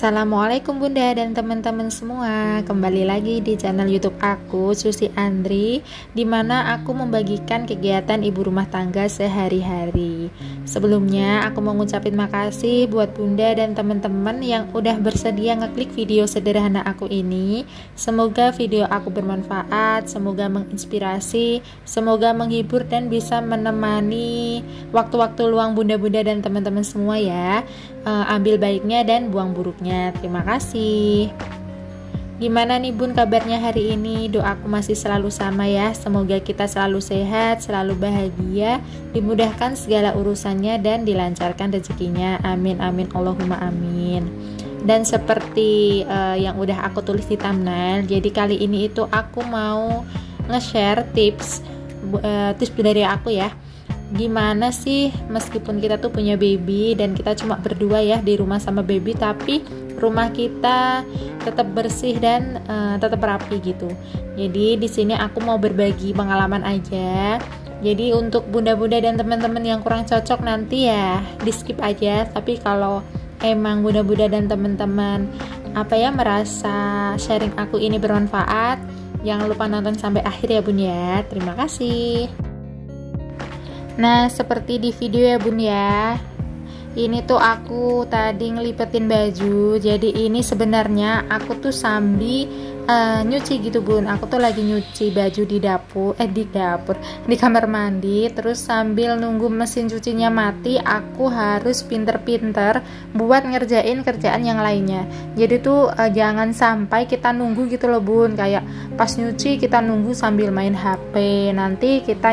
Assalamualaikum Bunda dan teman-teman semua. Kembali lagi di channel YouTube aku, Susi Andri, di mana aku membagikan kegiatan ibu rumah tangga sehari-hari. Sebelumnya aku mau ngucapin makasih buat Bunda dan teman-teman yang udah bersedia ngeklik video sederhana aku ini. Semoga video aku bermanfaat, semoga menginspirasi, semoga menghibur dan bisa menemani waktu-waktu luang Bunda-bunda dan teman-teman semua ya. Ambil baiknya dan buang buruknya. Terima kasih. Gimana nih Bun kabarnya hari ini? Doaku masih selalu sama ya. Semoga kita selalu sehat, selalu bahagia, dimudahkan segala urusannya dan dilancarkan rezekinya. Amin amin Allahumma amin. Dan seperti yang udah aku tulis di thumbnail, jadi kali ini itu aku mau nge-share tips dari aku ya. Gimana sih meskipun kita tuh punya baby dan kita cuma berdua ya di rumah sama baby, tapi rumah kita tetap bersih dan tetap rapi gitu. Jadi di sini aku mau berbagi pengalaman aja. Jadi untuk bunda-bunda dan teman-teman yang kurang cocok nanti ya di skip aja. Tapi kalau emang bunda-bunda dan teman-teman merasa sharing aku ini bermanfaat, jangan lupa nonton sampai akhir ya Bun ya. Terima kasih. Nah, seperti di video ya Bun ya, ini tuh aku tadi ngelipetin baju. Jadi ini sebenarnya aku tuh sambil nyuci gitu Bun. Aku tuh lagi nyuci baju di kamar mandi. Terus sambil nunggu mesin cucinya mati, aku harus pinter-pinter buat ngerjain kerjaan yang lainnya. Jadi tuh jangan sampai kita nunggu gitu loh Bun. Kayak pas nyuci kita nunggu sambil main HP, nanti kita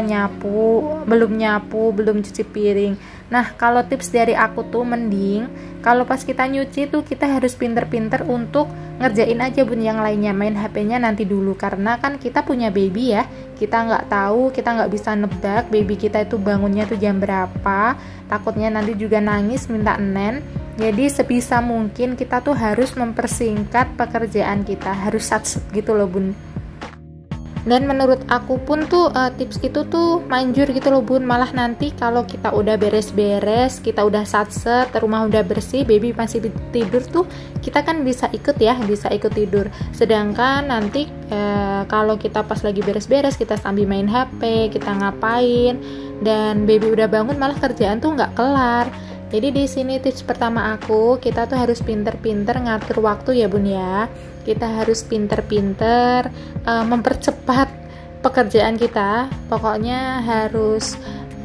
belum cuci piring. Nah, kalau tips dari aku tuh mending kalau pas kita nyuci tuh kita harus pinter-pinter untuk ngerjain aja Bun yang lainnya, main HP-nya nanti dulu, karena kan kita punya baby ya, kita nggak tahu, kita nggak bisa nebak baby kita itu bangunnya tuh jam berapa, takutnya nanti juga nangis minta enen. Jadi sebisa mungkin kita tuh harus mempersingkat pekerjaan kita, harus satset gitu loh Bun. Dan menurut aku pun tuh tips itu tuh manjur gitu loh Bun. Malah nanti kalau kita udah beres-beres, kita udah satset, rumah udah bersih, baby masih tidur tuh, kita kan bisa ikut tidur. Sedangkan nanti kalau kita pas lagi beres-beres, kita sambil main HP, kita ngapain, dan baby udah bangun, malah kerjaan tuh nggak kelar. Jadi di sini tips pertama aku, kita tuh harus pinter-pinter ngatur waktu ya Bun ya. Kita harus pinter-pinter mempercepat pekerjaan kita. Pokoknya harus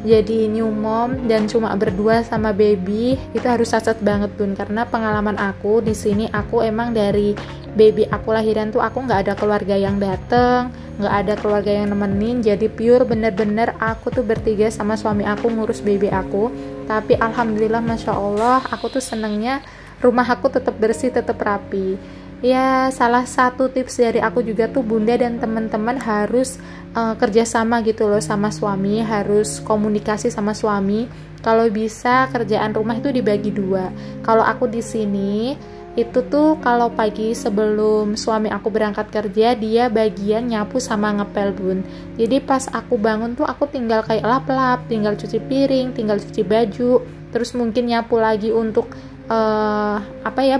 jadi new mom dan cuma berdua sama baby itu harus satset banget Bun. Karena pengalaman aku di sini, aku emang dari baby aku lahiran tuh aku nggak ada keluarga yang dateng, nggak ada keluarga yang nemenin. Jadi pure bener-bener aku tuh bertiga sama suami aku ngurus baby aku. Tapi alhamdulillah masya Allah, aku tuh senengnya rumah aku tetap bersih, tetap rapi. Ya, salah satu tips dari aku juga tuh Bunda dan teman-teman harus kerjasama gitu loh sama suami, harus komunikasi sama suami. Kalau bisa kerjaan rumah itu dibagi dua. Kalau aku di sini itu tuh kalau pagi sebelum suami aku berangkat kerja, dia bagian nyapu sama ngepel Bun. Jadi pas aku bangun tuh aku tinggal kayak lap-lap, tinggal cuci piring, tinggal cuci baju, terus mungkin nyapu lagi untuk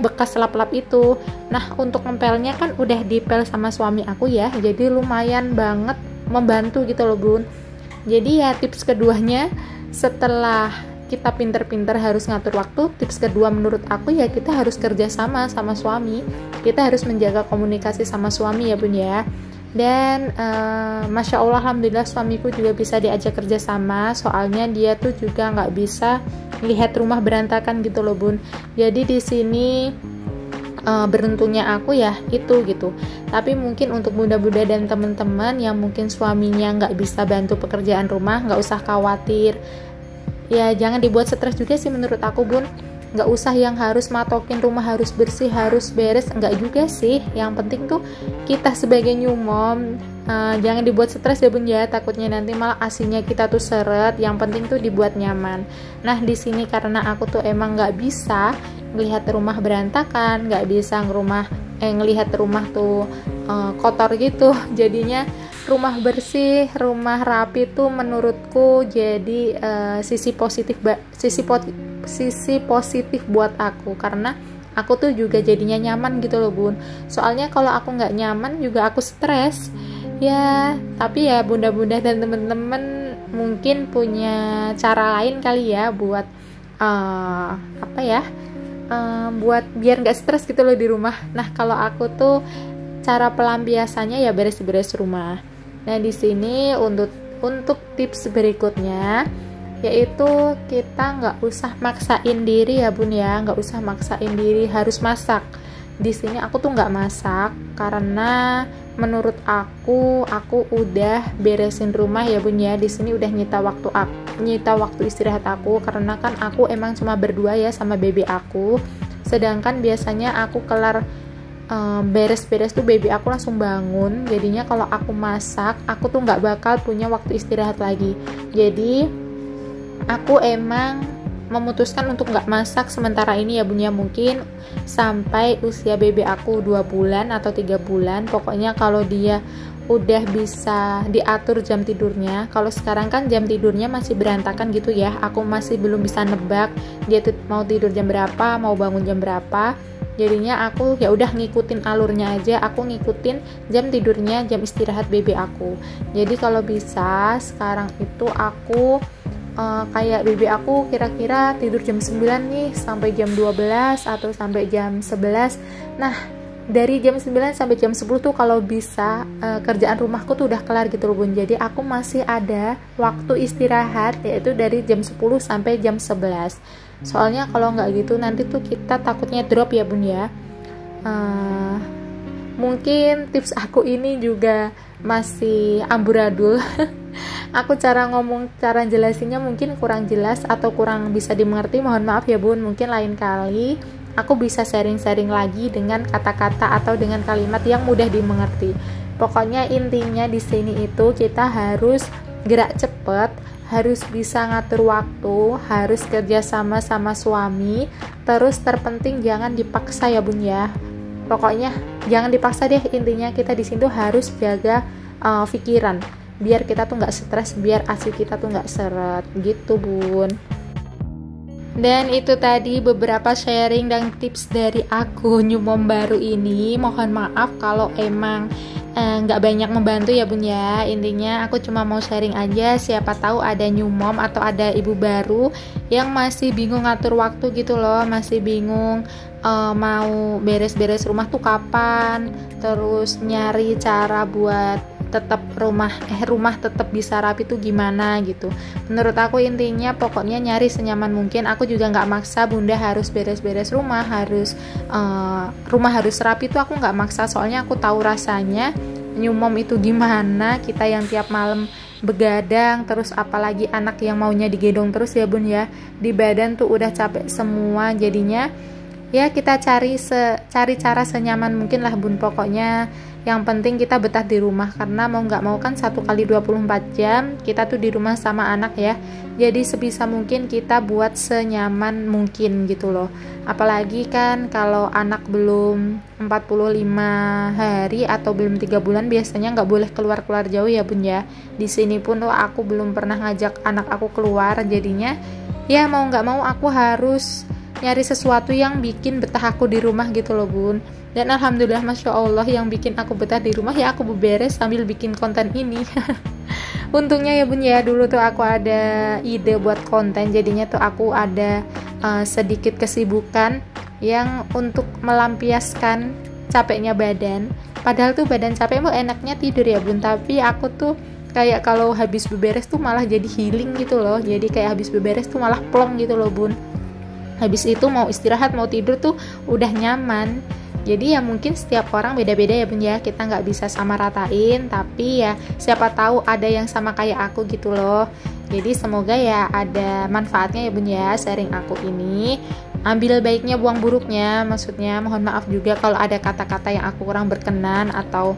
bekas lap-lap itu. Nah, untuk ngepelnya kan udah dipel sama suami aku ya, jadi lumayan banget membantu gitu loh Bun. Jadi ya tips keduanya, setelah kita pinter-pinter harus ngatur waktu, tips kedua menurut aku ya kita harus kerja sama suami. Kita harus menjaga komunikasi sama suami ya Bun ya. Dan masya Allah alhamdulillah suamiku juga bisa diajak kerja sama, soalnya dia tuh juga nggak bisa lihat rumah berantakan gitu loh Bun. Jadi di sini beruntungnya aku ya itu gitu. Tapi mungkin untuk bunda-bunda dan teman-teman yang mungkin suaminya nggak bisa bantu pekerjaan rumah, nggak usah khawatir. Ya jangan dibuat stres juga sih menurut aku Bun. Nggak usah yang harus matokin rumah harus bersih, harus beres, nggak juga sih. Yang penting tuh kita sebagai new mom jangan dibuat stres ya Bun ya, takutnya nanti malah asinya kita tuh seret. Yang penting tuh dibuat nyaman. Nah di sini karena aku tuh emang nggak bisa ngelihat rumah berantakan, nggak bisa ngelihat rumah tuh kotor gitu, jadinya rumah bersih, rumah rapi tuh menurutku jadi sisi positif buat aku, karena aku tuh juga jadinya nyaman gitu loh bun. Soalnya kalau aku nggak nyaman juga aku stres ya. Tapi ya bunda-bunda dan temen-temen mungkin punya cara lain kali ya buat buat biar nggak stres gitu loh di rumah. Nah kalau aku tuh cara pelampiasannya ya beres-beres rumah. Nah di sini untuk tips berikutnya yaitu kita nggak usah maksain diri ya bun ya, nggak usah maksain diri harus masak. Di sini aku tuh nggak masak karena menurut aku udah beresin rumah ya bun ya. Di sini udah nyita waktu istirahat aku karena kan aku emang cuma berdua ya sama baby aku. Sedangkan biasanya aku kelar beres-beres tuh baby aku langsung bangun. Jadinya kalau aku masak aku tuh nggak bakal punya waktu istirahat lagi. Jadi aku emang memutuskan untuk nggak masak sementara ini ya bun ya, mungkin sampai usia baby aku 2 bulan atau 3 bulan. Pokoknya kalau dia udah bisa diatur jam tidurnya. Kalau sekarang kan jam tidurnya masih berantakan gitu ya, aku masih belum bisa nebak dia tuh mau tidur jam berapa, mau bangun jam berapa. Jadinya aku ya udah ngikutin alurnya aja, aku ngikutin jam tidurnya, jam istirahat baby aku. Jadi kalau bisa sekarang itu aku kayak baby aku kira-kira tidur jam 9 nih sampai jam 12 atau sampai jam 11. Nah dari jam 9 sampai jam 10 tuh kalau bisa kerjaan rumahku tuh udah kelar gitu loh bun. Jadi aku masih ada waktu istirahat yaitu dari jam 10 sampai jam 11. Soalnya kalau nggak gitu nanti tuh kita takutnya drop ya bun ya. Mungkin tips aku ini juga masih amburadul. Aku cara jelasinnya mungkin kurang jelas atau kurang bisa dimengerti, mohon maaf ya bun. Mungkin lain kali aku bisa sharing-sharing lagi dengan kata-kata atau dengan kalimat yang mudah dimengerti. Pokoknya intinya di sini itu kita harus gerak cepat, harus bisa ngatur waktu, harus kerja sama suami. Terus terpenting jangan dipaksa ya bun ya. Pokoknya jangan dipaksa deh, intinya kita di sini tuh harus jaga pikiran biar kita tuh nggak stres, biar ASI kita tuh nggak seret gitu bun. Dan itu tadi beberapa sharing dan tips dari aku new mom baru ini. Mohon maaf kalau emang nggak banyak membantu ya bun ya. Intinya aku cuma mau sharing aja, siapa tahu ada new mom atau ada ibu baru yang masih bingung ngatur waktu gitu loh, masih bingung mau beres-beres rumah tuh kapan, terus nyari cara buat tetap rumah tetap bisa rapi tuh gimana gitu. Menurut aku intinya pokoknya nyari senyaman mungkin. Aku juga nggak maksa bunda harus beres-beres rumah, rumah harus rapi tuh aku nggak maksa. Soalnya aku tahu rasanya new mom itu gimana, kita yang tiap malam begadang, terus apalagi anak yang maunya digendong terus ya bun ya, di badan tuh udah capek semua. Jadinya ya kita cari cara senyaman mungkin lah bun. Pokoknya yang penting kita betah di rumah, karena mau nggak mau kan 1 kali 24 jam kita tuh di rumah sama anak ya. Jadi sebisa mungkin kita buat senyaman mungkin gitu loh. Apalagi kan kalau anak belum 45 hari atau belum 3 bulan biasanya nggak boleh keluar-keluar jauh ya bun ya. Di sini pun tuh aku belum pernah ngajak anak aku keluar, jadinya ya mau nggak mau aku harus nyari sesuatu yang bikin betah aku di rumah gitu loh bun. Dan alhamdulillah masya Allah yang bikin aku betah di rumah ya aku beberes sambil bikin konten ini. Untungnya ya bun ya, dulu tuh aku ada ide buat konten, jadinya tuh aku ada sedikit kesibukan yang untuk melampiaskan capeknya badan. Padahal tuh badan capek mau enaknya tidur ya bun, tapi aku tuh kayak kalau habis beberes tuh malah jadi healing gitu loh. Jadi kayak habis beberes tuh malah plong gitu loh bun. Habis itu mau istirahat mau tidur tuh udah nyaman. Jadi ya mungkin setiap orang beda-beda ya bun ya, kita nggak bisa sama ratain, tapi ya siapa tahu ada yang sama kayak aku gitu loh. Jadi semoga ya ada manfaatnya ya bun ya sharing aku ini. Ambil baiknya buang buruknya, maksudnya mohon maaf juga kalau ada kata-kata yang aku kurang berkenan atau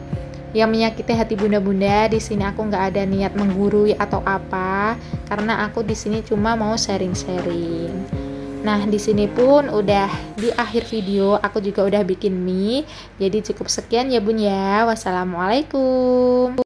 yang menyakiti hati bunda-bunda. Di sini aku nggak ada niat menggurui atau apa, karena aku di sini cuma mau sharing-sharing. Nah, di sini pun udah di akhir video, aku juga udah bikin mie. Jadi cukup sekian ya bun ya. Wassalamualaikum.